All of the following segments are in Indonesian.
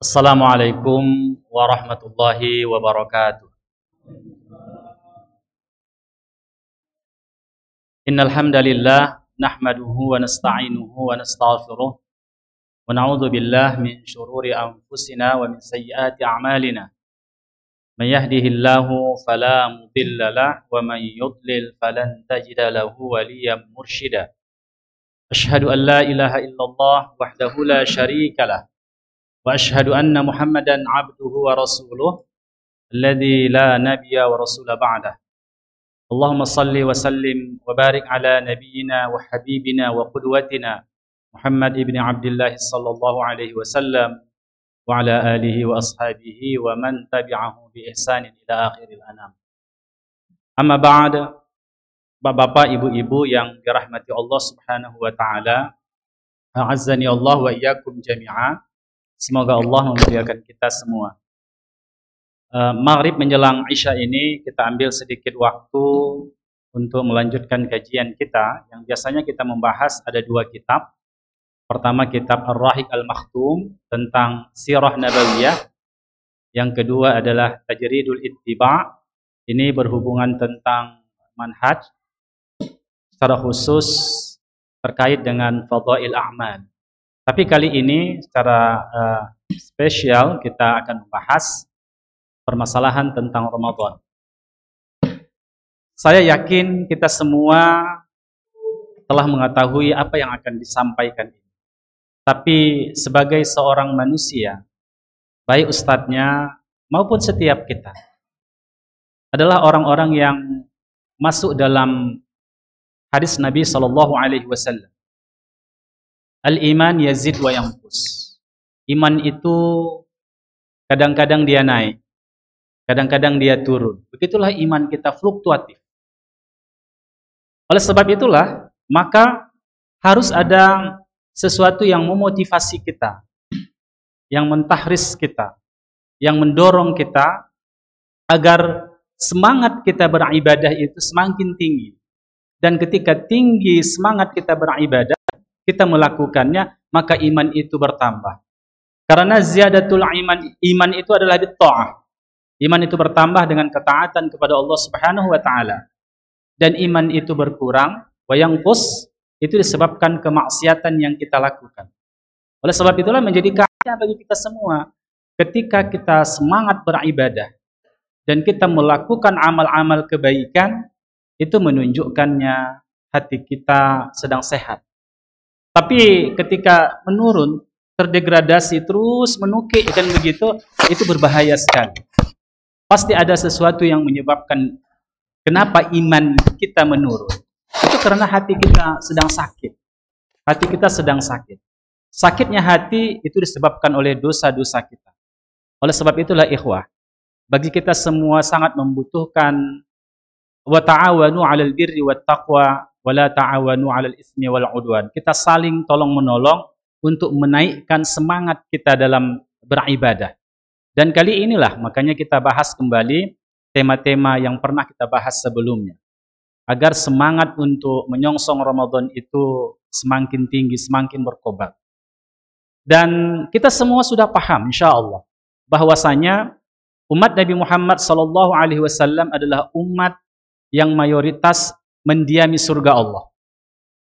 Assalamualaikum warahmatullahi wabarakatuh. Innal hamdalillah nahmaduhu wa nasta'inuhu wa nastaghfiruh wa na'udzu billahi min shururi anfusina wa min sayyiati a'malina. Man yahdihillahu fala mudilla lahu wa man yudlil falan tajida lahu waliyyan mursyida. Asyhadu an la ilaha illallah wahdahu la syarika lah. Wa asyhadu anna Muhammadan abduhu wa rasuluh alladzi la nabiyya wa rasula ba'dah. Allahumma salli wa sallim wa barik ala nabiyyina wa habibina wa qudwatina Muhammad ibn Abdullah sallallahu alaihi wasallam wa ala alihi wa ashabihi wa man tabi'ahu bi ihsanin ila akhiril anam. Amma ba'd, Bapak, Ibu-ibu yang dirahmati Allah Subhanahu wa taala, a'azzani Allah wa iyyakum jami'a. Semoga Allah memuliakan kita semua. Maghrib menjelang Isya ini kita ambil sedikit waktu untuk melanjutkan kajian kita yang biasanya kita membahas ada dua kitab. Pertama kitab Ar-Rahiq Al-Makhtum tentang Sirah Nabawiyah. Yang kedua adalah Tajridul Ittiba'. Ini berhubungan tentang manhaj secara khusus terkait dengan fadhail a'mal. Tapi kali ini secara spesial kita akan membahas permasalahan tentang Ramadan. Saya yakin kita semua telah mengetahui apa yang akan disampaikan ini. Tapi sebagai seorang manusia, baik ustadznya maupun setiap kita, adalah orang-orang yang masuk dalam hadis Nabi SAW. Al-iman yazid wa yanqus. Iman itu kadang-kadang dia naik, kadang-kadang dia turun. Begitulah iman kita fluktuatif. Oleh sebab itulah, maka harus ada sesuatu yang memotivasi kita, yang mentahris kita, yang mendorong kita agar semangat kita beribadah itu semakin tinggi. Dan ketika tinggi semangat kita beribadah, kita melakukannya, maka iman itu bertambah. Karena ziyadatul iman itu adalah bitta'ah. Iman itu bertambah dengan ketaatan kepada Allah Subhanahu wa taala. Dan iman itu berkurang, wa yanqus, itu disebabkan kemaksiatan yang kita lakukan. Oleh sebab itulah menjadi kaidah bagi kita semua, ketika kita semangat beribadah dan kita melakukan amal-amal kebaikan, itu menunjukkannya hati kita sedang sehat. Tapi ketika menurun, terdegradasi, terus menukik dan begitu, itu berbahaya sekali. Pasti ada sesuatu yang menyebabkan kenapa iman kita menurun. Itu karena hati kita sedang sakit. Hati kita sedang sakit. Sakitnya hati itu disebabkan oleh dosa-dosa kita. Oleh sebab itulah ikhwah, bagi kita semua sangat membutuhkan wa ta'awanu 'alal birri wat taqwa wala ta'awanu 'alal ismi wal 'udwan. Kita saling tolong-menolong untuk menaikkan semangat kita dalam beribadah. Dan kali inilah makanya kita bahas kembali tema-tema yang pernah kita bahas sebelumnya. Agar semangat untuk menyongsong Ramadan itu semakin tinggi, semakin berkobar. Dan kita semua sudah paham insyaallah bahwasanya umat Nabi Muhammad SAW adalah umat yang mayoritas mendiami surga Allah.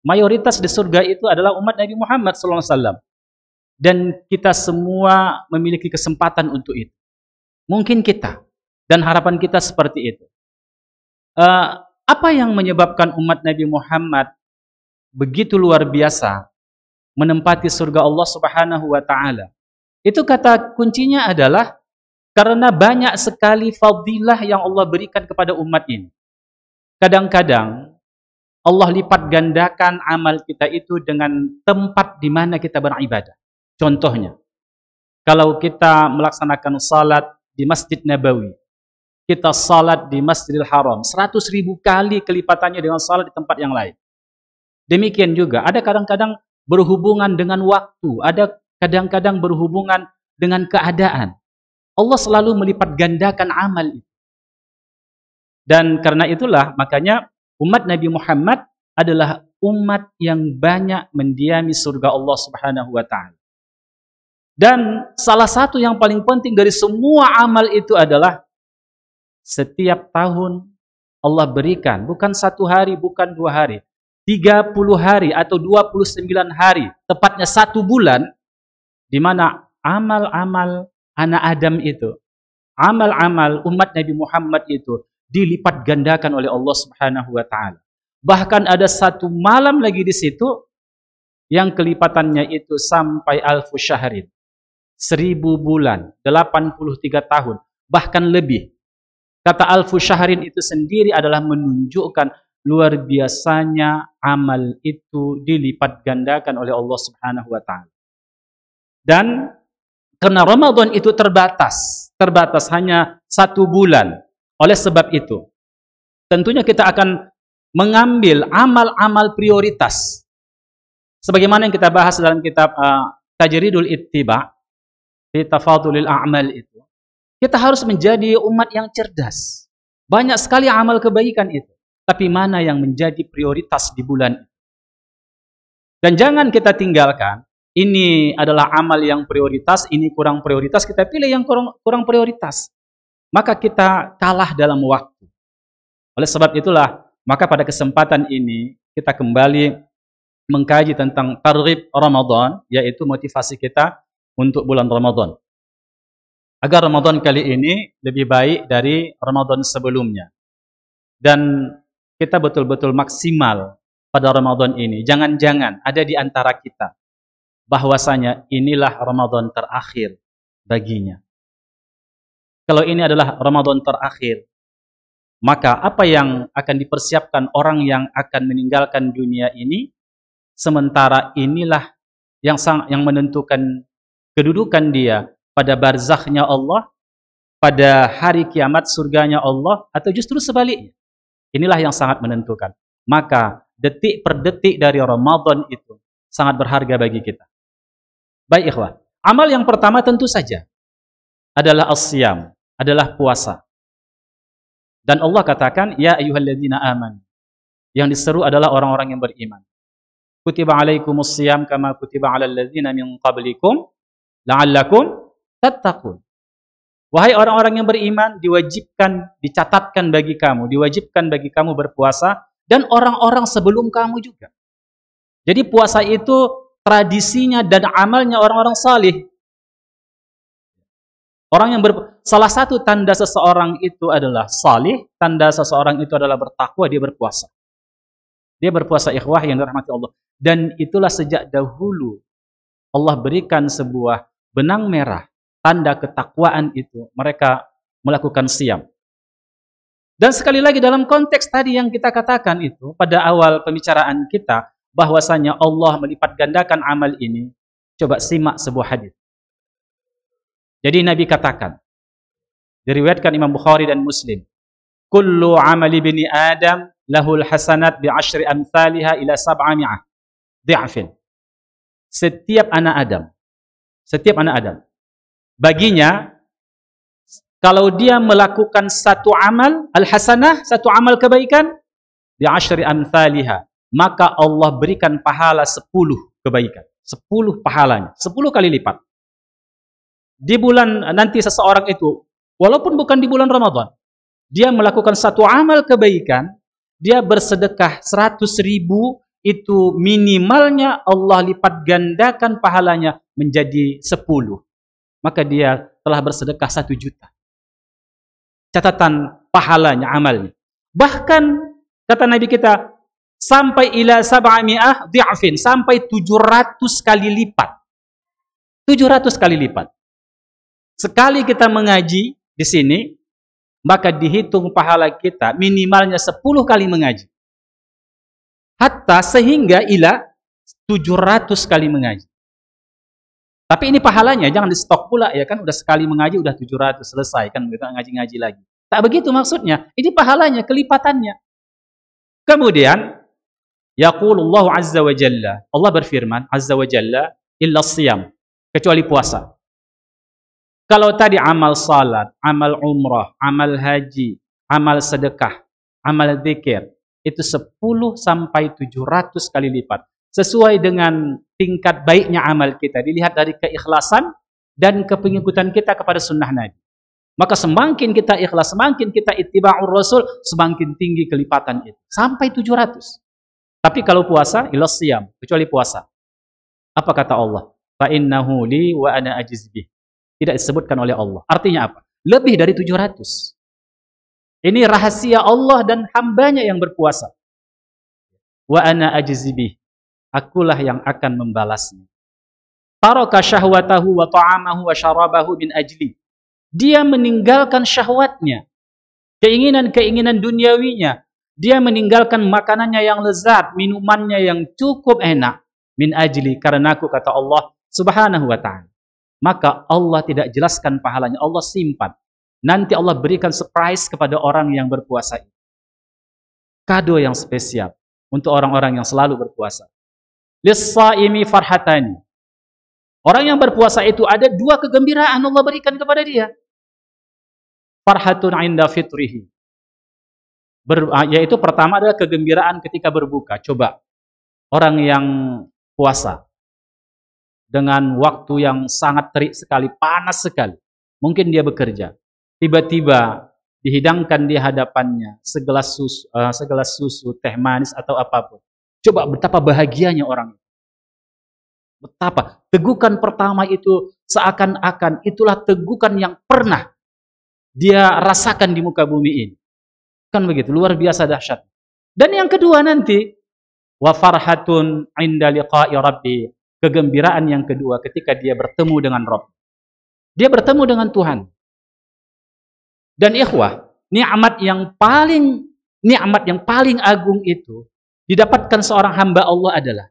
Mayoritas di surga itu adalah umat Nabi Muhammad SAW. Dan kita semua memiliki kesempatan untuk itu. Mungkin kita. Dan harapan kita seperti itu. Apa yang menyebabkan umat Nabi Muhammad begitu luar biasa menempati surga Allah Subhanahu wa taala? Itu kata kuncinya adalah karena banyak sekali fadilah yang Allah berikan kepada umat ini. kadang-kadang Allah lipat gandakan amal kita itu dengan tempat di mana kita beribadah. Contohnya, kalau kita melaksanakan salat di Masjid Nabawi, kita salat di Masjidil Haram, 100.000 kali kelipatannya dengan salat di tempat yang lain. Demikian juga, ada kadang-kadang berhubungan dengan waktu, ada kadang-kadang berhubungan dengan keadaan. Allah selalu melipat gandakan amal itu. Dan karena itulah, makanya umat Nabi Muhammad adalah umat yang banyak mendiami surga Allah Subhanahu wa Ta'ala. Dan salah satu yang paling penting dari semua amal itu adalah setiap tahun Allah berikan, bukan 1 hari, bukan 2 hari, 30 hari atau 29 hari, tepatnya 1 bulan, di mana amal-amal anak Adam itu, amal-amal umat Nabi Muhammad itu dilipat gandakan oleh Allah Subhanahu wa Ta'ala. Bahkan ada 1 malam lagi di situ yang kelipatannya itu sampai alfu syahrin, 1000 bulan, 83 tahun, bahkan lebih. Kata alfu syahrin itu sendiri adalah menunjukkan luar biasanya amal itu dilipat gandakan oleh Allah Subhanahu wa Ta'ala. Dan karena Ramadan itu terbatas hanya 1 bulan. Oleh sebab itu, tentunya kita akan mengambil amal-amal prioritas. Sebagaimana yang kita bahas dalam kitab Tajridul Ittiba' fi Tafadulil A'mal itu. Kita harus menjadi umat yang cerdas. Banyak sekali amal kebaikan itu. Tapi mana yang menjadi prioritas di bulan itu? Dan jangan kita tinggalkan, ini adalah amal yang prioritas, ini kurang prioritas, kita pilih yang kurang prioritas. Maka kita kalah dalam waktu. Oleh sebab itulah, maka pada kesempatan ini, kita kembali mengkaji tentang targhib Ramadan, yaitu motivasi kita untuk bulan Ramadan. Agar Ramadan kali ini lebih baik dari Ramadan sebelumnya. Dan kita betul-betul maksimal pada Ramadan ini. Jangan-jangan ada di antara kita bahwasanya inilah Ramadan terakhir baginya. Kalau ini adalah Ramadan terakhir, maka apa yang akan dipersiapkan orang yang akan meninggalkan dunia ini, sementara inilah yang menentukan kedudukan dia pada barzakhnya Allah, pada hari kiamat surganya Allah, atau justru sebaliknya. Inilah yang sangat menentukan. Maka detik per detik dari Ramadan itu sangat berharga bagi kita. Baik ikhwah, amal yang pertama tentu saja adalah as-siyam, adalah puasa. Dan Allah katakan, ya ayyuhalladzina amanu. Yang diseru adalah orang-orang yang beriman. Kutiba alaikumus siyam kama kutiba alal ladzina min qablikum la'allakum tattaqun. Wahai orang-orang yang beriman, diwajibkan, dicatatkan bagi kamu, diwajibkan bagi kamu berpuasa, dan orang-orang sebelum kamu juga. Jadi puasa itu tradisinya dan amalnya orang-orang salih. Salah satu tanda seseorang itu adalah salih, tanda seseorang itu adalah bertakwa, dia berpuasa. Dia berpuasa ikhwah yang dirahmati Allah. Dan itulah sejak dahulu Allah berikan sebuah benang merah, tanda ketakwaan itu, mereka melakukan siyam. Dan sekali lagi dalam konteks tadi yang kita katakan itu, pada awal pembicaraan kita, bahwasanya Allah melipat gandakan amal ini, coba simak sebuah hadis. Jadi Nabi katakan, diriwayatkan Imam Bukhari dan Muslim, kullu amali bini Adam lahul hasanat bi'ashri amthaliha ila 700 di'afin. Setiap anak Adam, baginya, kalau dia melakukan satu amal, al-hasanah, satu amal kebaikan, bi'ashri amthaliha, maka Allah berikan pahala 10 kebaikan. 10 pahalanya, 10 kali lipat. Di bulan nanti seseorang itu, walaupun bukan di bulan Ramadan, dia melakukan satu amal kebaikan, dia bersedekah 100.000, itu minimalnya Allah lipat gandakan pahalanya menjadi 10. Maka dia telah bersedekah 1 juta. Catatan pahalanya, amalnya. Bahkan, kata Nabi kita, sampai ila 700 di'afin, sampai 700 kali lipat. 700 kali lipat. Sekali kita mengaji di sini, maka dihitung pahala kita minimalnya 10 kali mengaji. Hatta sehingga ila 700 kali mengaji. Tapi ini pahalanya, jangan di stok pula ya kan, udah sekali mengaji udah 700 selesai kan, kita ngaji-ngaji lagi. Tak begitu maksudnya, ini pahalanya, kelipatannya. Kemudian yaqulullahu azza wa jalla, Allah berfirman azza wa jalla, illa siyam, kecuali puasa. Kalau tadi amal salat, amal umrah, amal haji, amal sedekah, amal zikir, itu 10 sampai 700 kali lipat. Sesuai dengan tingkat baiknya amal kita. Dilihat dari keikhlasan dan kepengikutan kita kepada sunnah Nabi. Maka semakin kita ikhlas, semakin kita ittiba'ur rasul, semakin tinggi kelipatan itu. Sampai 700. Tapi kalau puasa, ila siyam, kecuali puasa. Apa kata Allah? Fa innahu li wa ana ajiz bih. Tidak disebutkan oleh Allah. Artinya apa? Lebih dari 700. Ini rahasia Allah dan hambanya yang berpuasa. Wa ana ajiz bih. Akulah yang akan membalasnya. Taraka syahwatahu wa ta'amahu wa syarabahu min ajli. Dia meninggalkan syahwatnya, keinginan-keinginan duniawinya. Dia meninggalkan makanannya yang lezat, minumannya yang cukup enak. Min ajli, karena aku, kata Allah subhanahu wa ta'ala. Maka Allah tidak jelaskan pahalanya, Allah simpan. Nanti Allah berikan surprise kepada orang yang berpuasa. Kado yang spesial untuk orang-orang yang selalu berpuasa. Lis-shaimi farhatani. Orang yang berpuasa itu ada 2 kegembiraan Allah berikan kepada dia. Farhatun inda fitrihi. Yaitu pertama adalah kegembiraan ketika berbuka. Coba, orang yang puasa dengan waktu yang sangat terik sekali, panas sekali. Mungkin dia bekerja. Tiba-tiba dihidangkan di hadapannya segelas susu, teh manis atau apapun. Coba betapa bahagianya orang. Betapa tegukan pertama itu seakan-akan itulah tegukan yang pernah dia rasakan di muka bumi ini. Kan begitu, luar biasa dahsyat. Dan yang kedua nanti, wa farhatun inda liqa'i rabbi. Kegembiraan yang kedua ketika dia bertemu dengan Rabb. Dia bertemu dengan Tuhan. Dan ikhwah, nikmat yang paling agung itu didapatkan seorang hamba Allah adalah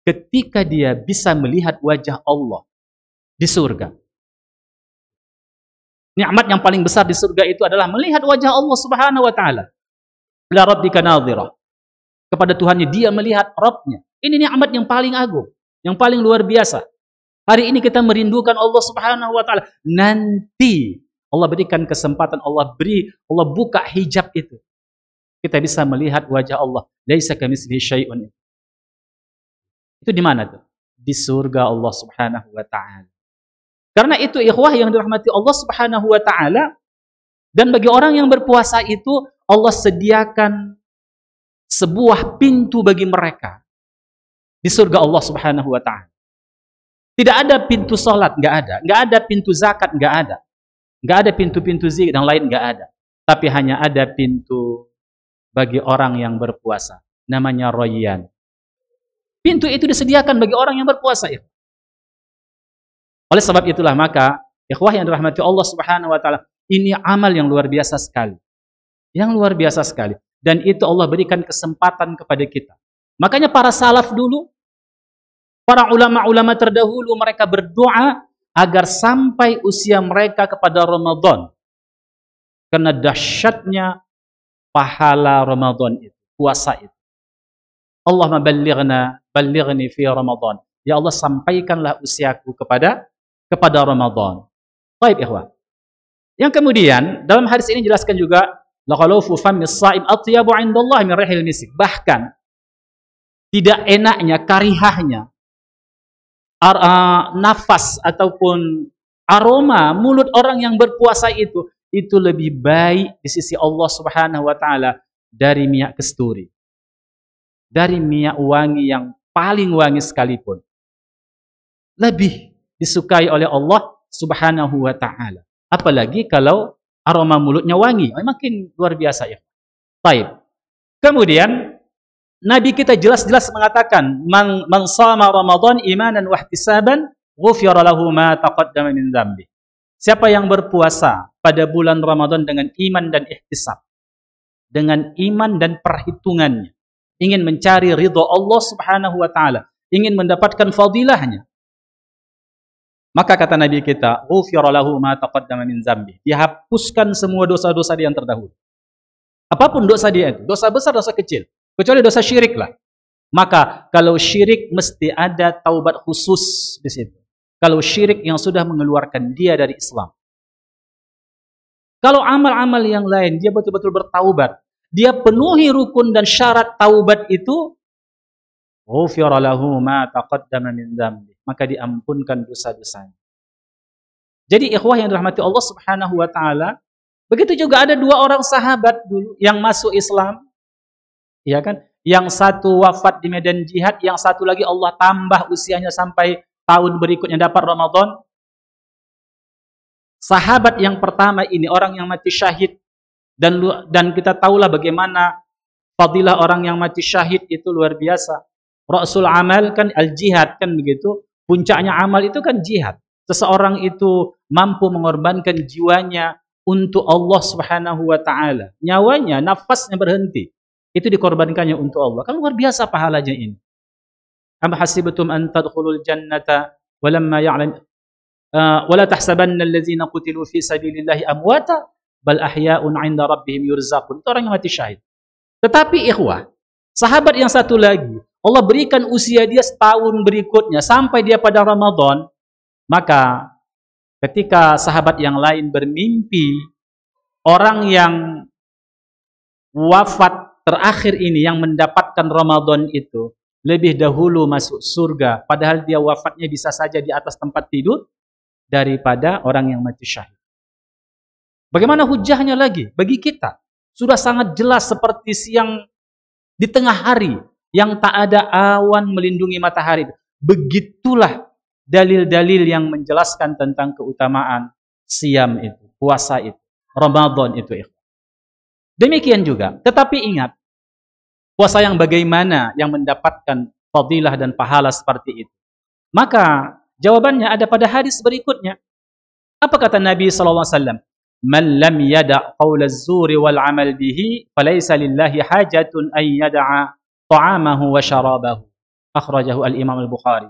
ketika dia bisa melihat wajah Allah di surga. Nikmat yang paling besar di surga itu adalah melihat wajah Allah Subhanahu wa taala. La rabbika nadhirah. Kepada Tuhannya dia melihat Rabbnya. Ini nikmat yang paling agung, yang paling luar biasa. Hari ini kita merindukan Allah Subhanahu wa taala. Nanti Allah berikan kesempatan, Allah buka hijab itu. Kita bisa melihat wajah Allah. Laisa kamitslihi syai'un. Itu di mana tuh? Di surga Allah Subhanahu wa taala. Karena itu ikhwah yang dirahmati Allah Subhanahu wa taala, dan bagi orang yang berpuasa itu Allah sediakan sebuah pintu bagi mereka di surga Allah Subhanahu wa taala. Tidak ada pintu salat, enggak ada pintu zakat, enggak ada pintu-pintu zikir yang lain, enggak ada. Tapi hanya ada pintu bagi orang yang berpuasa, namanya Rayyan. Pintu itu disediakan bagi orang yang berpuasa. Oleh sebab itulah maka ikhwah yang dirahmati Allah Subhanahu wa taala, ini amal yang luar biasa sekali. Yang luar biasa sekali, dan itu Allah berikan kesempatan kepada kita. Makanya para salaf dulu, para ulama-ulama terdahulu, mereka berdoa agar sampai usia mereka kepada Ramadan. Karena dahsyatnya pahala Ramadan itu, puasa itu. Allahumma ballighni fi Ramadan. Ya Allah, sampaikanlah usiaku kepada Ramadan. Baik, ikhwah. Yang kemudian dalam hadis ini jelaskan juga la khalafu famis shaim atyabu 'indallahi min rihil misk. Bahkan tidak enaknya, karihahnya nafas ataupun aroma mulut orang yang berpuasa itu lebih baik di sisi Allah Subhanahu wa taala dari minyak kasturi. Dari minyak wangi yang paling wangi sekalipun. Lebih disukai oleh Allah Subhanahu wa taala. Apalagi kalau aroma mulutnya wangi, makin luar biasa ya. Baik. Kemudian Nabi kita jelas-jelas mengatakan, man shama Ramadan imanan wa ihtisaban, ghufira lahu ma taqaddama min dzambi. Siapa yang berpuasa pada bulan Ramadan dengan iman dan ihtisab, dengan iman dan perhitungannya, ingin mencari ridha Allah Subhanahu wa taala, ingin mendapatkan fadilahnya, maka kata Nabi kita, ghufira lahu ma taqaddama min dzambi. Dihapuskan semua dosa-dosa dia yang terdahulu. Apapun dosa dia itu, dosa besar, dosa kecil, kecuali dosa syirik lah. Maka kalau syirik mesti ada taubat khusus di situ. Kalau syirik yang sudah mengeluarkan dia dari Islam. Kalau amal-amal yang lain dia betul-betul bertaubat, dia penuhi rukun dan syarat taubat itu, ghufira lahu ma taqaddama min dzambi, maka diampunkan dosa-dosanya. Jadi ikhwah yang dirahmati Allah Subhanahu wa taala, begitu juga ada dua orang sahabat dulu yang masuk Islam, ya kan? Yang satu wafat di medan jihad, yang satu lagi Allah tambah usianya sampai tahun berikutnya dapat Ramadan. Sahabat yang pertama ini orang yang mati syahid, dan kita tahulah bagaimana fadilah orang yang mati syahid itu luar biasa. Rasul amal kan al-jihad kan begitu. Puncaknya amal itu kan jihad. Seseorang itu mampu mengorbankan jiwanya untuk Allah Subhanahu wa taala. Nyawanya, nafasnya berhenti. Itu dikorbankannya untuk Allah. Kan luar biasa pahalanya ini. Am hasibtum an tadkhulul jannata walamma ya'lam wala tahsabanna allazina qutilu fi sabilillahi amwata bal ahya'un 'inda rabbihim yurzaqun. Itu orang yang mati syahid. Tetapi ikhwah, sahabat yang satu lagi, Allah berikan usia dia setahun berikutnya sampai dia pada Ramadan. Maka ketika sahabat yang lain bermimpi orang yang wafat terakhir ini yang mendapatkan Ramadan itu lebih dahulu masuk surga, padahal dia wafatnya bisa saja di atas tempat tidur daripada orang yang mati syahid. Bagaimana hujahnya lagi bagi kita? Sudah sangat jelas seperti siang di tengah hari yang tak ada awan melindungi matahari. Begitulah dalil-dalil yang menjelaskan tentang keutamaan siam itu, puasa itu, Ramadan itu. Demikian juga, tetapi ingat, puasa yang bagaimana yang mendapatkan fadilah dan pahala seperti itu? Maka jawabannya ada pada hadis berikutnya. Apa kata Nabi SAW? Man lam yada' qawla az-zuri wal amal bihi falaysa lillahi hajatun an yada'a ta'amahu wa syarabahu. Akhrajahu al-Imam al-Bukhari.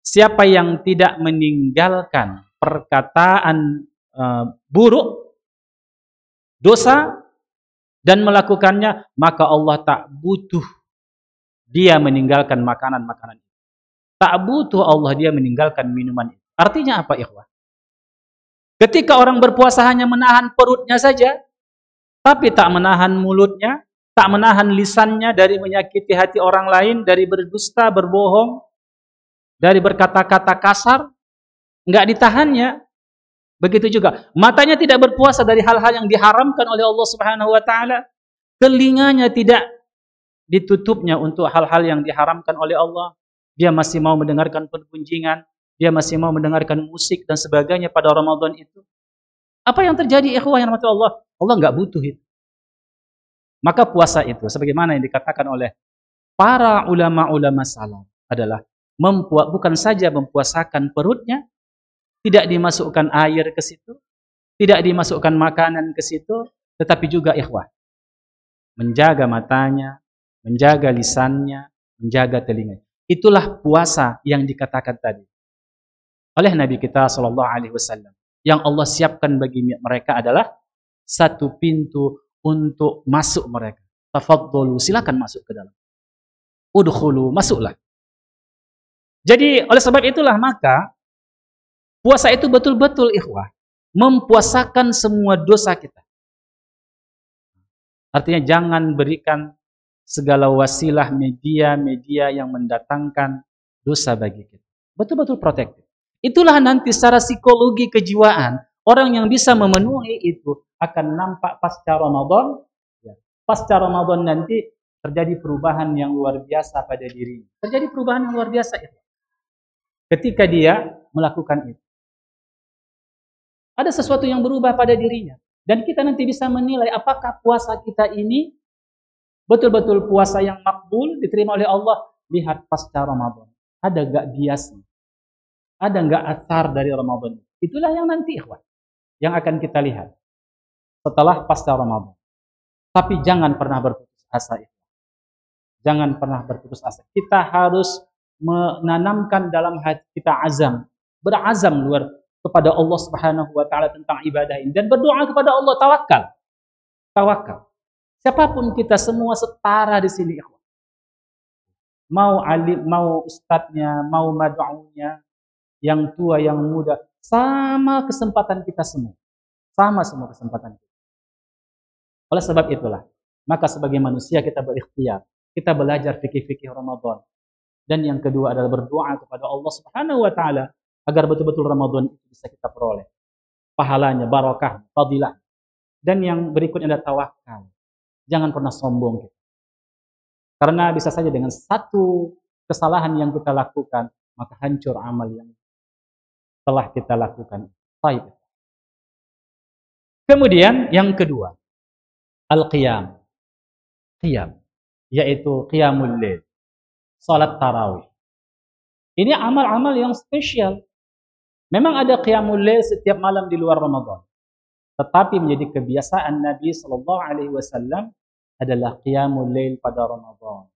Siapa yang tidak meninggalkan perkataan buruk, dosa, dan melakukannya, maka Allah tak butuh dia meninggalkan makanan-makanan itu. Tak butuh Allah dia meninggalkan minuman itu. Artinya apa, ikhwah? Ketika orang berpuasa hanya menahan perutnya saja, tapi tak menahan mulutnya, tak menahan lisannya dari menyakiti hati orang lain, dari berdusta, berbohong, dari berkata-kata kasar, enggak ditahannya. Begitu juga matanya tidak berpuasa dari hal-hal yang diharamkan oleh Allah Subhanahu wa taala. Telinganya tidak ditutupnya untuk hal-hal yang diharamkan oleh Allah. Dia masih mau mendengarkan pergunjingan, dia masih mau mendengarkan musik dan sebagainya pada Ramadan itu. Apa yang terjadi, ikhwah yang rahmati Allah? Allah enggak butuh itu. Maka puasa itu sebagaimana yang dikatakan oleh para ulama-ulama salaf adalah bukan saja mempuasakan perutnya, tidak dimasukkan air ke situ, tidak dimasukkan makanan ke situ, tetapi juga ikhwah, menjaga matanya, menjaga lisannya, menjaga telinganya. Itulah puasa yang dikatakan tadi oleh Nabi kita SAW. Yang Allah siapkan bagi mereka adalah satu pintu untuk masuk mereka. Tafadhalu, silakan masuk ke dalam. Udkhulu, masuklah. Jadi oleh sebab itulah maka puasa itu betul-betul ikhwah mempuasakan semua dosa kita. Artinya jangan berikan segala wasilah media-media yang mendatangkan dosa bagi kita. Betul-betul protektif. Itulah nanti secara psikologi kejiwaan orang yang bisa memenuhi itu akan nampak pasca Ramadan. Pasca Ramadan nanti terjadi perubahan yang luar biasa pada dirinya. Terjadi perubahan yang luar biasa itu. Ketika dia melakukan itu. Ada sesuatu yang berubah pada dirinya. Dan kita nanti bisa menilai apakah puasa kita ini betul-betul puasa yang makbul, diterima oleh Allah. Lihat pasca Ramadan. Ada gak biasnya? Ada gak athar dari Ramadan? Itulah yang nanti ikhwan, yang akan kita lihat setelah pasca Ramadan. Tapi jangan pernah berputus asa. Jangan pernah berputus asa. Kita harus menanamkan dalam hati kita azam, berazam luar kepada Allah Subhanahu wa taala tentang ibadah ini dan berdoa kepada Allah, tawakal. Tawakal. Siapapun kita semua setara di sini, ikhwan. Mau alim, mau ustadznya, mau mad'unya, yang tua, yang muda, sama kesempatan kita semua. Sama semua kesempatan kita. Oleh sebab itulah, maka sebagai manusia kita berikhtiar, kita belajar fikih-fikih Ramadan. Dan yang kedua adalah berdoa kepada Allah Subhanahu wa taala agar betul-betul Ramadan itu bisa kita peroleh pahalanya, barakah, fadilah. Dan yang berikutnya adalah tawakal. Jangan pernah sombong kita. Karena bisa saja dengan satu kesalahan yang kita lakukan, maka hancur amal yang telah kita lakukan. Baik. Kemudian yang kedua, al-qiyam. Qiyam, yaitu qiyamul lail. Salat tarawih. Ini amal-amal yang spesial. Memang ada qiyamul lail setiap malam di luar Ramadan. Tetapi menjadi kebiasaan Nabi sallallahu alaihi wasallam adalah qiyamul lail pada Ramadan.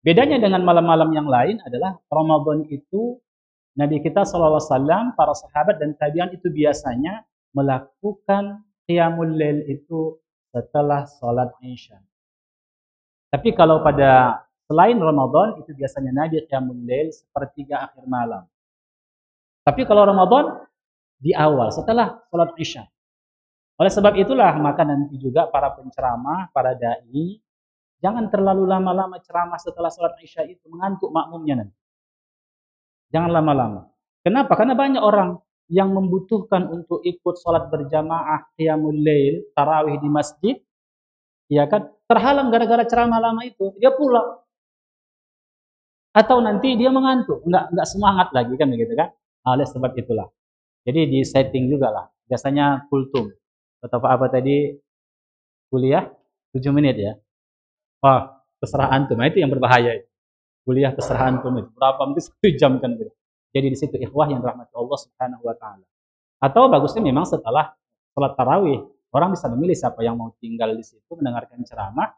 Bedanya dengan malam-malam yang lain adalah Ramadan itu Nabi kita sallallahu alaihi wasallam, para sahabat dan tabi'in itu biasanya melakukan qiyamul lail itu setelah salat Isya. Tapi kalau pada selain Ramadan itu biasanya Nabi qiyamul lail sepertiga akhir malam. Tapi kalau Ramadan di awal setelah salat Isya. Oleh sebab itulah maka nanti juga para penceramah, para dai jangan terlalu lama-lama ceramah setelah salat Isya itu, mengantuk makmumnya nanti. Jangan lama-lama. Kenapa? Karena banyak orang yang membutuhkan untuk ikut salat berjamaah qiyamul lail, tarawih di masjid, ya kan? Terhalang gara-gara ceramah lama itu, dia pulang. Atau nanti dia mengantuk, enggak semangat lagi kan begitu kan? Oleh sebab itulah. Jadi di setting juga lah. Biasanya kultum atau apa tadi kuliah 7 menit ya. Wah, terserah antum. Nah, itu yang berbahaya. Kuliah terserah antum itu. Berapa mungkin 1 jam kan gitu. Jadi di situ ikhwah yang dirahmati Allah Subhanahu wa taala. Atau bagusnya memang setelah salat tarawih, orang bisa memilih siapa yang mau tinggal di situ mendengarkan ceramah,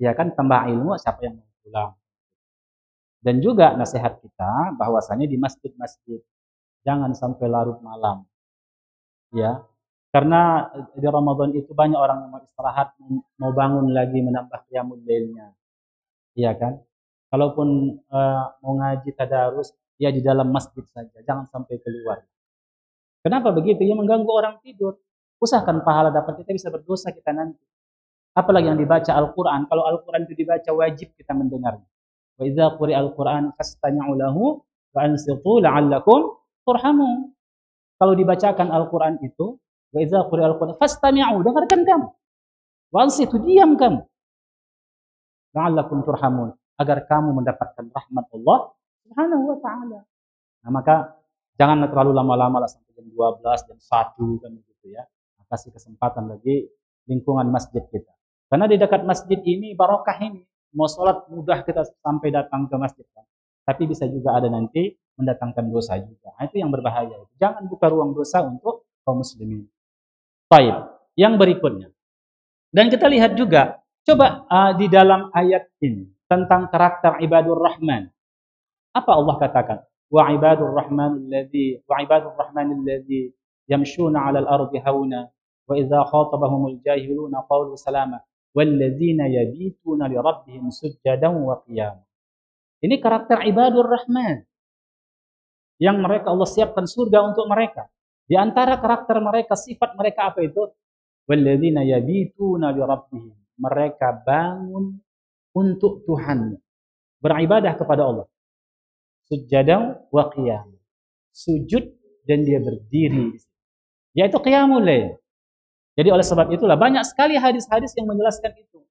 ya kan, tambah ilmu, siapa yang mau pulang. Dan juga nasihat kita bahwasanya di masjid-masjid jangan sampai larut malam. Ya. Karena di Ramadan itu banyak orang yang mau istirahat, mau bangun lagi menambah qiyamul lailnya. Iya kan? Kalaupun mau ngaji tadarus, ya di dalam masjid saja, jangan sampai keluar. Kenapa begitu? Ya mengganggu orang tidur. Usahakan pahala dapat, kita bisa berdosa kita nanti. Apalagi yang dibaca Al-Qur'an. Kalau Al-Qur'an itu dibaca wajib kita mendengarnya. Wa idza quri'al Qur'an fastami'u lahu wa ansitu la'allakum turhamun. Kalau dibacakan Al-Qur'an itu, wa idza quri'al Qur'an fastami'u, dengarkan kamu. Wa ansitu, diam kamu. La'allakum turhamun, agar kamu mendapatkan rahmat Allah Subhanahu wa taala. Nah, maka jangan terlalu lama-lama lah sampai jam 12, jam 1 kan begitu ya. Kasih kesempatan lagi lingkungan masjid kita. Karena di dekat masjid ini barokah ini. Mau sholat mudah kita sampai datang ke masjid. Tapi bisa juga ada nanti mendatangkan dosa juga. Nah, itu yang berbahaya. Jangan buka ruang dosa untuk kaum muslimin. Baik, yang berikutnya. Dan kita lihat juga, coba di dalam ayat ini tentang karakter ibadur rahman. Apa Allah katakan? Wa ibadur rahman alladhi yamshuna 'alal ardi hauna wa idza khatabahumul jahiluna qalu salama walladzina yabituna li rabbihim sujjadan wa qiyam. Ini karakter ibadur rahman yang mereka Allah siapkan surga untuk mereka. Di antara karakter mereka, sifat mereka apa itu? Walladzina yabituna li rabbihim. Mereka bangun untuk Tuhan, beribadah kepada Allah. Sujjadan wa qiyam. Sujud dan dia berdiri. Yaitu qiyamul lail. Jadi oleh sebab itulah banyak sekali hadis-hadis yang menjelaskan itu.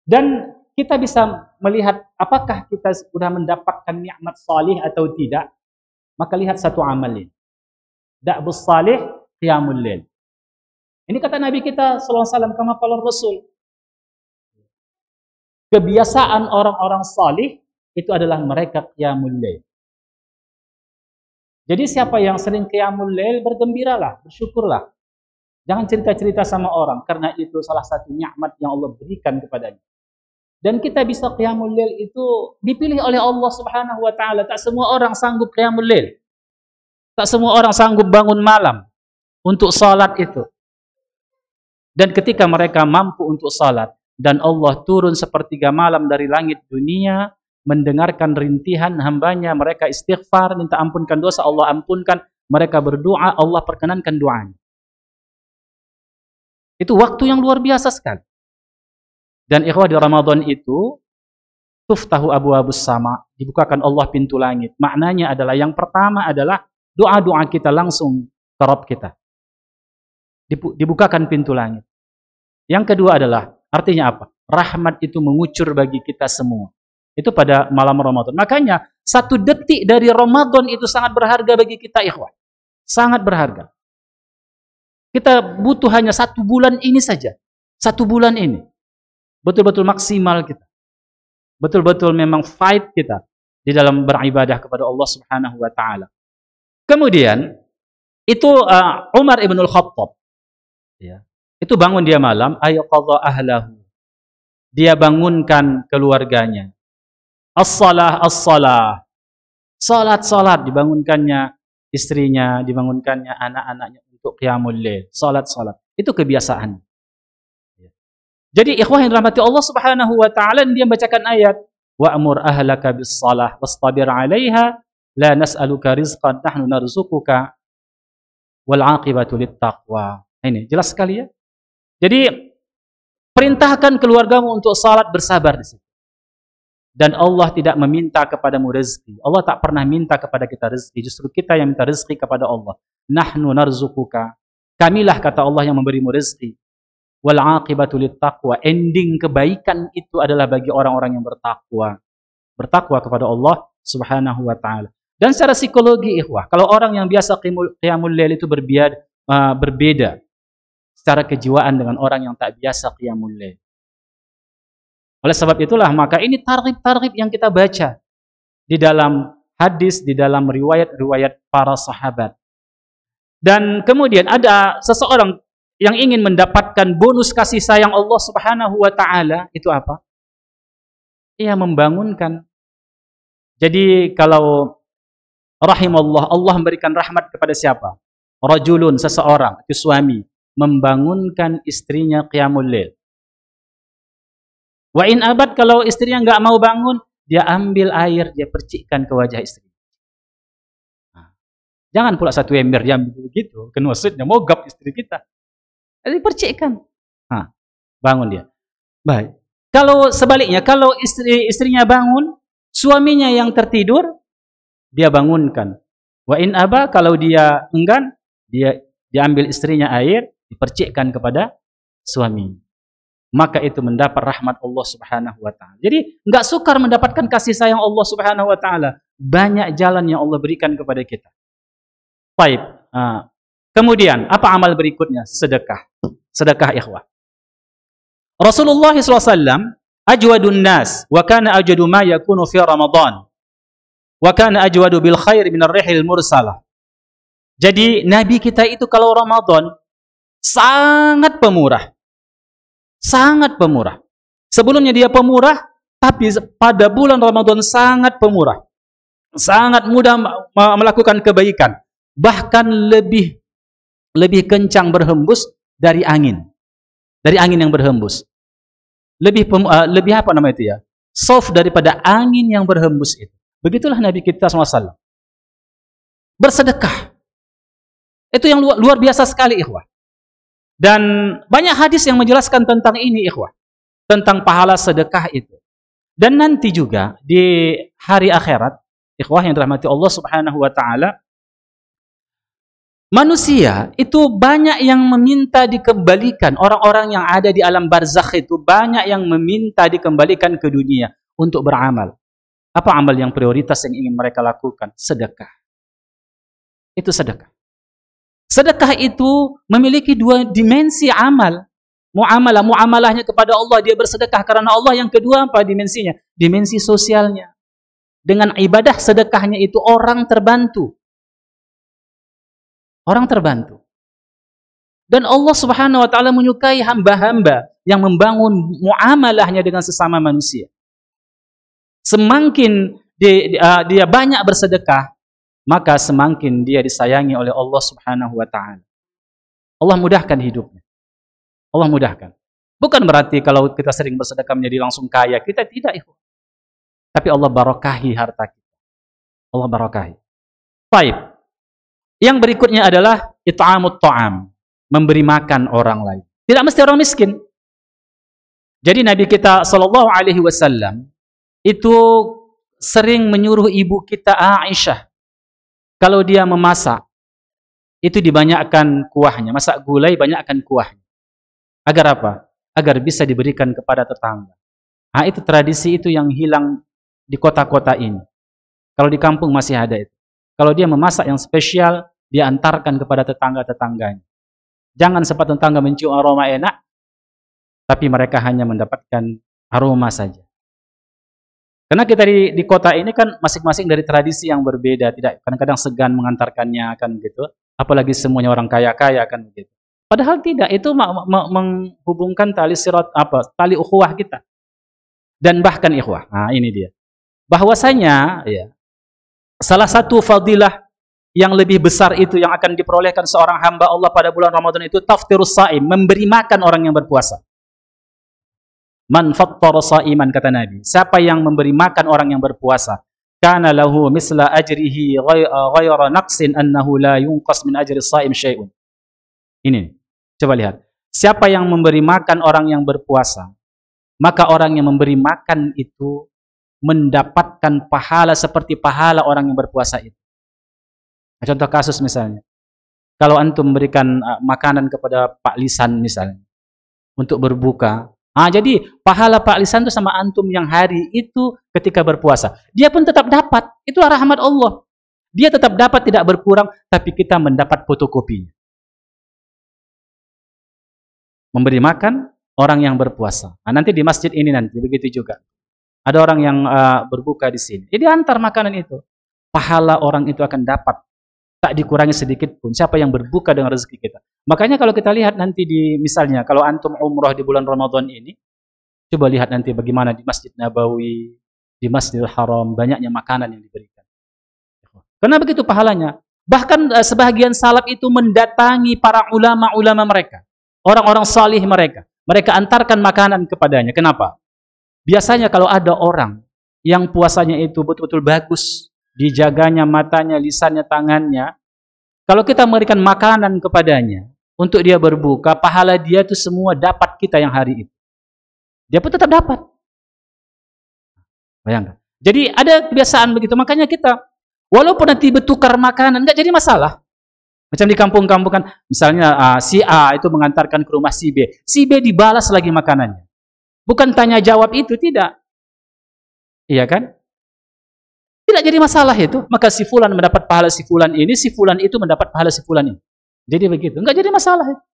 Dan kita bisa melihat apakah kita sudah mendapatkan nikmat salih atau tidak. Maka lihat satu amal ini. Da'bus salih qiyamul lail. Ini kata Nabi kita sallallahu alaihi wasallam, kama qala Rasul. Kebiasaan orang-orang salih itu adalah mereka qiyamul lail. Jadi siapa yang sering qiyamul lail, bergembiralah, bersyukurlah. Jangan cerita-cerita sama orang, karena itu salah satu nikmat yang Allah berikan kepadanya. Dan kita bisa qiyamul lail itu dipilih oleh Allah Subhanahu wa taala. Tak semua orang sanggup qiyamul lail. Tak semua orang sanggup bangun malam untuk salat itu. Dan ketika mereka mampu untuk salat dan Allah turun sepertiga malam dari langit dunia, mendengarkan rintihan hambanya, mereka istighfar, minta ampunkan dosa, Allah ampunkan, mereka berdoa, Allah perkenankan doanya. Itu waktu yang luar biasa sekali. Dan ikhwah, di Ramadan itu tuftahu abwaabus sama, dibukakan Allah pintu langit. Maknanya adalah yang pertama adalah doa-doa kita langsung ke Rabb kita. Dibukakan pintu langit. Yang kedua adalah, artinya apa? Rahmat itu mengucur bagi kita semua. Itu pada malam Ramadan. Makanya, 1 detik dari Ramadan itu sangat berharga bagi kita, ikhwah. Sangat berharga. Kita butuh hanya 1 bulan ini saja. 1 bulan ini. Betul-betul maksimal kita. Betul-betul memang fight kita di dalam beribadah kepada Allah Subhanahu wa taala. Kemudian, itu Umar ibn al-Khattab. Ya. Itu bangun dia malam, ayaqadha ahlahu. Dia bangunkan keluarganya. As-salah, as-salah. Salat-salat, dibangunkannya istrinya, dibangunkannya anak-anaknya untuk qiyamul lail. Salat-salat. Itu kebiasaan. Jadi ikhwah yang dirahmati Allah Subhanahu wa taala, dia membacakan ayat, wa'mur ahlaka bis-salah wastabir 'alaiha la nas'aluka rizqan nahnu narzuquka wal 'aqibatu lit-taqwa. Ini jelas sekali ya. Jadi perintahkan keluargamu untuk salat, bersabar di situ. Dan Allah tidak meminta kepadamu rezeki. Allah tak pernah minta kepada kita rezeki. Justru kita yang minta rezeki kepada Allah. Nahnu narzuquka. Kamilah, kata Allah, yang memberimu rezeki. Wal 'aqibatu lit-taqwa. Ending kebaikan itu adalah bagi orang-orang yang bertakwa. Bertakwa kepada Allah Subhanahu wa taala. Dan secara psikologi, ikhwah, kalau orang yang biasa qiyamul lail itu berbeda secara kejiwaan dengan orang yang tak biasa qiyamul lail. Oleh sebab itulah, maka ini targhib-targhib yang kita baca di dalam hadis, di dalam riwayat-riwayat para sahabat. Dan kemudian ada seseorang yang ingin mendapatkan bonus kasih sayang Allah Subhanahu wa taala, itu apa? Ia membangunkan. Jadi kalau rahimallah, Allah memberikan rahmat kepada siapa? Rajulun, seseorang, itu suami, membangunkan istrinya qiyamul lail. Wa in abad, kalau istrinya enggak mau bangun, dia ambil air, dia percikkan ke wajah istri. Nah, jangan pula 1 ember yang begitu, kan maksudnya mogap istri kita. Jadi percikkan. Nah, bangun dia. Baik. Kalau sebaliknya, kalau istrinya bangun, suaminya yang tertidur, dia bangunkan. Wa in aba, kalau dia enggan, dia ambil istrinya air, dipercikkan kepada suami. Maka itu mendapat rahmat Allah Subhanahu wa taala. Jadi enggak sukar mendapatkan kasih sayang Allah Subhanahu wa taala. Banyak jalan yang Allah berikan kepada kita. Baik. Kemudian apa amal berikutnya? Sedekah. Sedekah, ikhwah. Rasulullah SAW ajwadun nas wa kana ajwadu ma yakunu fi Ramadan. Wa kana ajwadu bil khair min ar-rihil mursalah. Jadi Nabi kita itu kalau Ramadan sangat pemurah. Sangat pemurah. Sebelumnya dia pemurah, tapi pada bulan Ramadan sangat pemurah. Sangat mudah melakukan kebaikan. Bahkan lebih kencang berhembus dari angin. Dari angin yang berhembus. Lebih apa namanya itu ya? Soft daripada angin yang berhembus itu. Begitulah Nabi kita SAW. Bersedekah. Itu yang luar biasa sekali, ikhwah. Dan banyak hadis yang menjelaskan tentang ini, ikhwah. Tentang pahala sedekah itu. Dan nanti juga di hari akhirat, ikhwah yang dirahmati Allah Subhanahu wa taala, manusia itu banyak yang meminta dikembalikan. Orang-orang yang ada di alam barzakh itu banyak yang meminta dikembalikan ke dunia untuk beramal. Apa amal yang prioritas yang ingin mereka lakukan? Sedekah. Itu sedekah. Sedekah itu memiliki 2 dimensi amal. Muamalahnya kepada Allah, dia bersedekah karena Allah. Yang kedua apa dimensinya? Dimensi sosialnya. Dengan ibadah sedekahnya itu orang terbantu. Orang terbantu. Dan Allah Subhanahu wa taala menyukai hamba-hamba yang membangun muamalahnya dengan sesama manusia. Semakin dia banyak bersedekah, maka semakin dia disayangi oleh Allah Subhanahu wa taala. Allah mudahkan hidupnya. Allah mudahkan. Bukan berarti kalau kita sering bersedekah menjadi langsung kaya, kita tidak, ikhwan. Tapi Allah barakahi harta kita. Allah barakahi. Baik. Yang berikutnya adalah it'amut ta'am, memberi makan orang lain. Tidak mesti orang miskin. Jadi Nabi kita sallallahu alaihi wasallam itu sering menyuruh ibu kita Aisyah kalau dia memasak itu dibanyakkan kuahnya, masak gulai banyakkan kuahnya. Agar apa? Agar bisa diberikan kepada tetangga. Nah, itu tradisi itu yang hilang di kota-kota ini. Kalau di kampung masih ada itu. Kalau dia memasak yang spesial, dia antarkan kepada tetangga-tetangganya. Jangan sempat tetangga mencium aroma enak, tapi mereka hanya mendapatkan aroma saja. Karena kita di kota ini kan masing-masing dari tradisi yang berbeda, tidak kadang-kadang segan mengantarkannya kan gitu. Apalagi semuanya orang kaya-kaya kan begitu. Padahal tidak, itu menghubungkan tali tali ukhuwah kita. Dan bahkan ikhwah, nah ini dia. Bahwasanya ya, salah satu fadilah yang lebih besar itu yang akan diperolehkan seorang hamba Allah pada bulan Ramadan itu taftirus shaim, memberi makan orang yang berpuasa. Man fattara shaiman, kata Nabi, siapa yang memberi makan orang yang berpuasa, kana lahu misla ajrihi ghaira naqsin annahu la yunqas min ajri shaim syai'un. Ini, coba lihat. Siapa yang memberi makan orang yang berpuasa, maka orang yang memberi makan itu mendapatkan pahala seperti pahala orang yang berpuasa itu. Contoh kasus misalnya, kalau antum memberikan makanan kepada Pak Lisan misalnya, untuk berbuka, jadi pahala Pak Lisan itu sama antum yang hari itu ketika berpuasa. Dia pun tetap dapat, itulah rahmat Allah. Dia tetap dapat, tidak berkurang, tapi kita mendapat fotokopinya. Memberi makan orang yang berpuasa. Nah, nanti di masjid ini nanti, begitu juga. Ada orang yang berbuka di sini. Jadi antar makanan itu. Pahala orang itu akan dapat. Tak dikurangi sedikit pun. Siapa yang berbuka dengan rezeki kita. Makanya kalau kita lihat nanti misalnya, kalau antum umrah di bulan Ramadan ini, coba lihat nanti bagaimana di Masjid Nabawi, di Masjidil Haram, banyaknya makanan yang diberikan. Karena begitu pahalanya. Bahkan sebahagian salaf itu mendatangi para ulama-ulama mereka. Orang-orang salih mereka. Mereka antarkan makanan kepadanya. Kenapa? Biasanya kalau ada orang yang puasanya itu betul-betul bagus, dijaganya matanya, lisannya, tangannya, kalau kita memberikan makanan kepadanya untuk dia berbuka, pahala dia itu semua dapat kita yang hari itu. Dia pun tetap dapat. Bayangkan. Jadi ada kebiasaan begitu, makanya kita walaupun nanti bertukar makanan enggak jadi masalah. Macam di kampung-kampung kan, misalnya si A itu mengantarkan ke rumah si B. Si B dibalas lagi makanannya. Bukan tanya jawab itu, tidak. Iya kan? Tidak jadi masalah itu. Maka si fulan mendapat pahala si fulan ini, si fulan itu mendapat pahala si fulan ini. Jadi begitu. Enggak jadi masalah itu.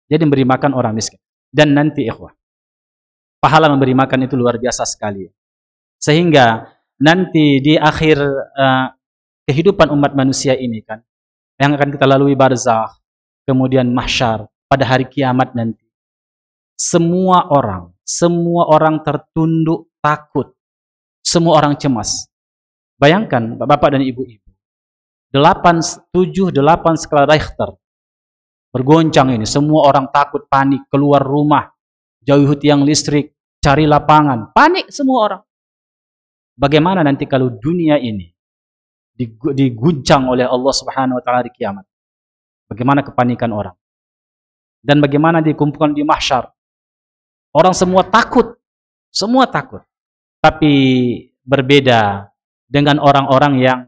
Jadi memberi makan orang miskin. Dan nanti ikhwah, pahala memberi makan itu luar biasa sekali. Sehingga nanti di akhir kehidupan umat manusia ini kan, yang akan kita lalui barzakh, kemudian mahsyar, pada hari kiamat nanti. Semua orang tertunduk takut. Semua orang cemas. Bayangkan bapak dan ibu-ibu. 8 skala Richter. Bergoncang ini. Semua orang takut, panik, keluar rumah. Jauhi tiang listrik, cari lapangan. Panik semua orang. Bagaimana nanti kalau dunia ini diguncang oleh Allah Subhanahu wa taala di kiamat? Bagaimana kepanikan orang? Dan bagaimana dikumpulkan di mahsyar? Orang semua takut. Semua takut. Tapi berbeda dengan orang-orang yang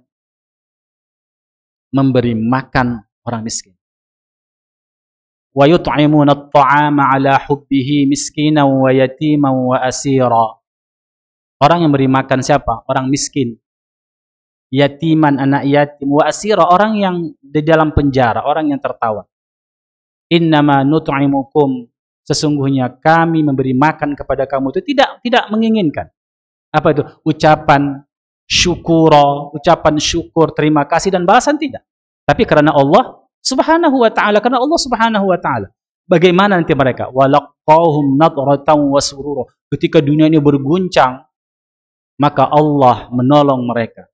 memberi makan orang miskin. Wa yut'imuna at-ta'ama 'ala hubbihi miskinan wa yatiman wa asira. Orang yang beri makan siapa? Orang miskin. Yatiman, anak yatim, wa asira, orang yang di dalam penjara, orang yang tertawan. Innama nut'imukum, sesungguhnya kami memberi makan kepada kamu itu tidak menginginkan. Apa itu? Ucapan syukur, terima kasih dan balasan, tidak. Tapi karena Allah Subhanahu wa taala, karena Allah Subhanahu wa taala. Bagaimana nanti mereka? Walaqahum nadratan wa surura. Ketika dunia ini berguncang, maka Allah menolong mereka.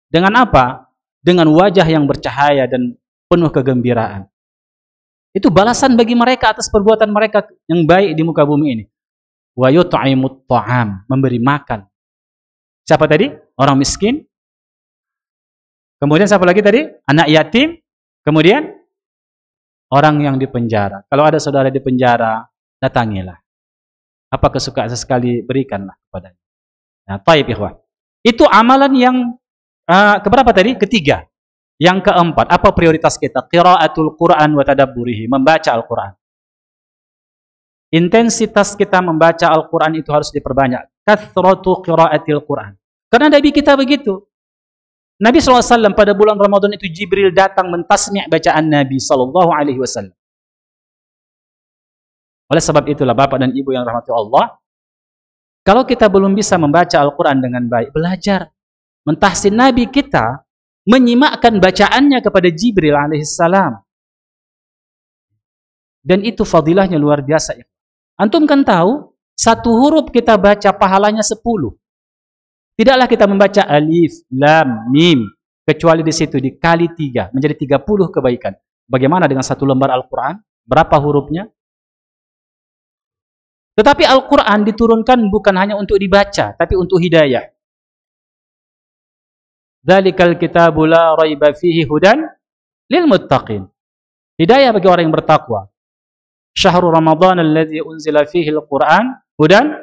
Dengan apa? Dengan wajah yang bercahaya dan penuh kegembiraan. Itu balasan bagi mereka atas perbuatan mereka yang baik di muka bumi ini. Wa yut'imut ta'am, memberi makan. Siapa tadi? Orang miskin. Kemudian siapa lagi tadi? Anak yatim. Kemudian orang yang di penjara. Kalau ada saudara di penjara, datangilah. Apa kesukaan sekali, berikanlah kepadanya. Nah, taib ikhwah. Itu amalan yang keberapa tadi? Ketiga. Yang keempat, apa prioritas kita? Qiraatul Quran wa tadabburihi, membaca Al-Quran. Intensitas kita membaca Al-Quran itu harus diperbanyak. Kathratu qiraatil Quran. Karena Nabi kita begitu. Nabi SAW pada bulan Ramadan itu Jibril datang mentasmi' bacaan Nabi SAW. Oleh sebab itulah Bapak dan Ibu yang rahmati Allah, kalau kita belum bisa membaca Al-Quran dengan baik, belajar. Mentahsin Nabi kita, menyimakkan bacaannya kepada Jibril alaihissalam. Dan itu fadilahnya luar biasa. Antum kan tahu, satu huruf kita baca pahalanya 10. Tidaklah kita membaca alif, lam, mim, kecuali di situ dikali 3, menjadi 30 kebaikan. Bagaimana dengan satu lembar Al-Quran? Berapa hurufnya? Tetapi Al-Quran diturunkan bukan hanya untuk dibaca, tapi untuk hidayah. Dzalikal kitabu la raiba fihi hudan lil muttaqin. Hidayah bagi orang yang bertakwa. Syahrul Ramadan alladzi unzila fihi al-Qur'an hudan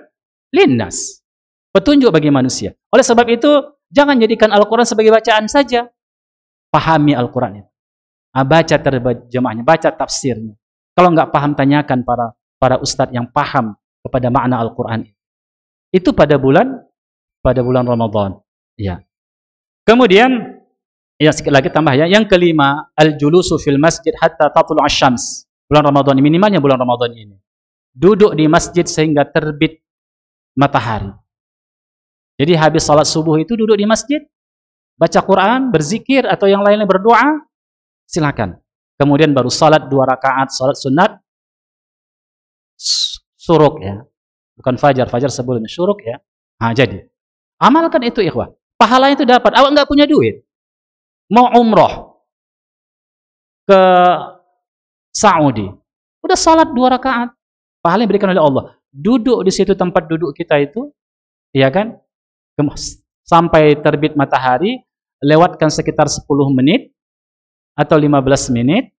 linnas. Petunjuk bagi manusia. Oleh sebab itu, jangan jadikan Al-Qur'an sebagai bacaan saja. Pahami Al-Qur'an itu. Baca terjemahnya, baca tafsirnya. Kalau enggak paham, tanyakan para ustadz yang paham kepada makna Al-Qur'an. Itu pada bulan Ramadan. Ya. Kemudian, ya sedikit lagi tambah ya. Yang kelima, al-julusu fil masjid hatta tatlu'a syams. Bulan Ramadan, minimalnya bulan Ramadan ini. Duduk di masjid sehingga terbit matahari. Jadi habis salat subuh itu duduk di masjid, baca Quran, berzikir atau yang lainnya berdoa, silakan. Kemudian baru salat 2 rakaat, salat sunat, syuruk ya. Bukan fajar, fajar sebelumnya, syuruk ya. Nah, jadi amalkan itu ikhwah. Pahala itu dapat. Awak nggak punya duit, mau umroh ke Saudi, udah salat 2 rakaat, pahala yang diberikan oleh Allah. Duduk di situ tempat duduk kita itu, ya kan, sampai terbit matahari, lewatkan sekitar 10 menit atau 15 menit,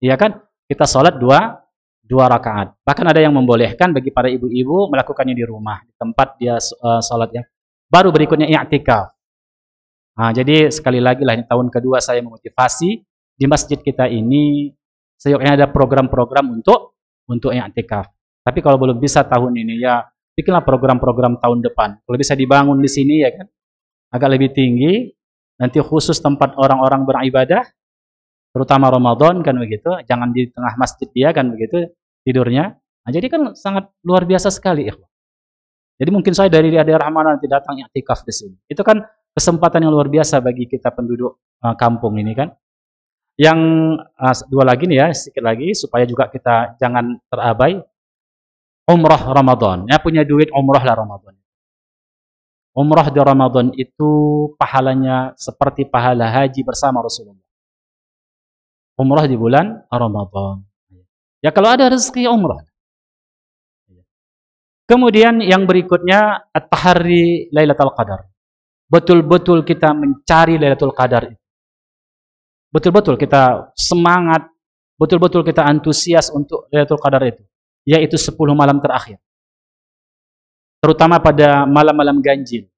ya kan, kita salat 2 rakaat. Bahkan ada yang membolehkan bagi para ibu-ibu melakukannya di rumah, di tempat dia salatnya. Baru berikutnya i'tikaf. Nah, jadi sekali lagi lah, ini tahun kedua saya memotivasi di masjid kita ini, seyoknya ada program-program untuk i'tikaf. Tapi kalau belum bisa tahun ini, ya bikinlah program-program tahun depan. Kalau bisa dibangun di sini, ya kan, agak lebih tinggi, nanti khusus tempat orang-orang beribadah, terutama Ramadan kan begitu, jangan di tengah masjid dia kan begitu tidurnya. Nah, jadi kan sangat luar biasa sekali, ikhwan. Jadi mungkin saya dari daerah mana nanti datang i'tikaf di sini. Itu kan kesempatan yang luar biasa bagi kita penduduk kampung ini kan. Yang 2 lagi nih ya, sedikit lagi supaya juga kita jangan terabai. Umrah Ramadan. Ya, punya duit umrah lah Ramadan. Umrah di Ramadan itu pahalanya seperti pahala haji bersama Rasulullah. Umrah di bulan Ramadan. Ya kalau ada rezeki umrah. Kemudian yang berikutnya at-tahari Lailatul Qadar. Betul-betul kita mencari Lailatul Qadar itu. Betul-betul kita semangat, betul-betul kita antusias untuk Lailatul Qadar itu, yaitu 10 malam terakhir. Terutama pada malam-malam ganjil.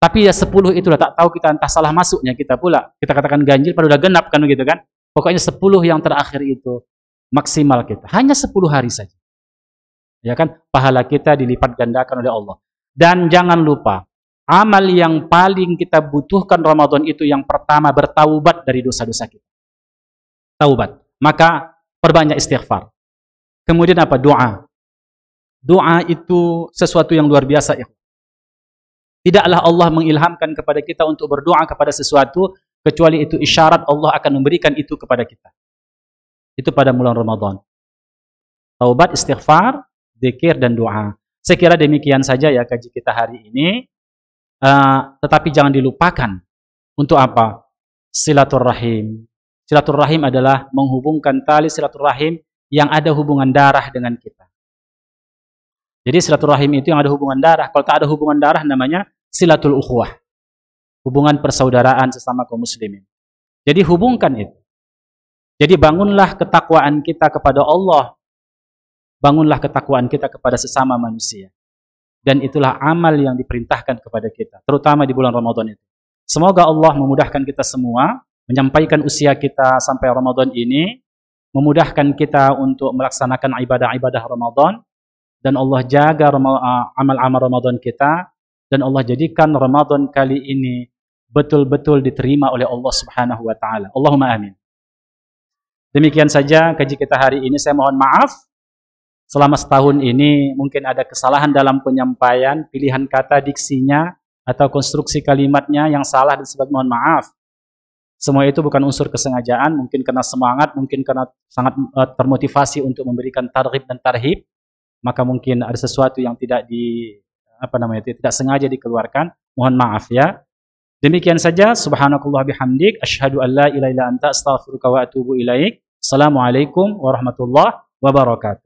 Tapi ya 10 itulah, tak tahu kita entah salah masuknya kita pula. Kita katakan ganjil padahal udah genap kan begitu kan. Pokoknya 10 yang terakhir itu maksimal kita. Hanya 10 hari saja. Ya kan, pahala kita dilipat gandakan oleh Allah. Dan jangan lupa, amal yang paling kita butuhkan Ramadan itu yang pertama bertaubat dari dosa-dosa kita. Taubat. Maka perbanyak istighfar. Kemudian apa? Doa. Doa itu sesuatu yang luar biasa. Tidaklah Allah mengilhamkan kepada kita untuk berdoa kepada sesuatu kecuali itu isyarat Allah akan memberikan itu kepada kita. Itu pada bulan Ramadan. Taubat, istighfar, zikir dan doa. Saya kira demikian saja ya kaji kita hari ini. Tetapi jangan dilupakan untuk apa? Silaturrahim. Silaturrahim adalah menghubungkan tali silaturrahim yang ada hubungan darah dengan kita. Jadi silaturrahim itu yang ada hubungan darah. Kalau tak ada hubungan darah namanya silatul ukhuwah. Hubungan persaudaraan sesama kaum muslimin. Jadi hubungkan itu. Jadi bangunlah ketakwaan kita kepada Allah. Bangunlah ketakwaan kita kepada sesama manusia. Dan itulah amal yang diperintahkan kepada kita. Terutama di bulan Ramadan itu. Semoga Allah memudahkan kita semua. Menyampaikan usia kita sampai Ramadan ini. Memudahkan kita untuk melaksanakan ibadah-ibadah Ramadan. Dan Allah jaga amal-amal Ramadan kita. Dan Allah jadikan Ramadan kali ini betul-betul diterima oleh Allah Subhanahu wa taala. Allahumma amin. Demikian saja kaji kita hari ini. Saya mohon maaf selama setahun ini mungkin ada kesalahan dalam penyampaian, pilihan kata, diksinya atau konstruksi kalimatnya yang salah dan sebab mohon maaf. Semua itu bukan unsur kesengajaan, mungkin karena semangat, mungkin karena sangat termotivasi untuk memberikan targhib dan tarhib, maka mungkin ada sesuatu yang tidak tidak sengaja dikeluarkan. Mohon maaf ya. Demikian saja. Subhanakallah bihamdik. Asyhadu an la ilaha illa anta astaghfiruka wa atubu ilaik. Assalamualaikum warahmatullahi wabarakatuh.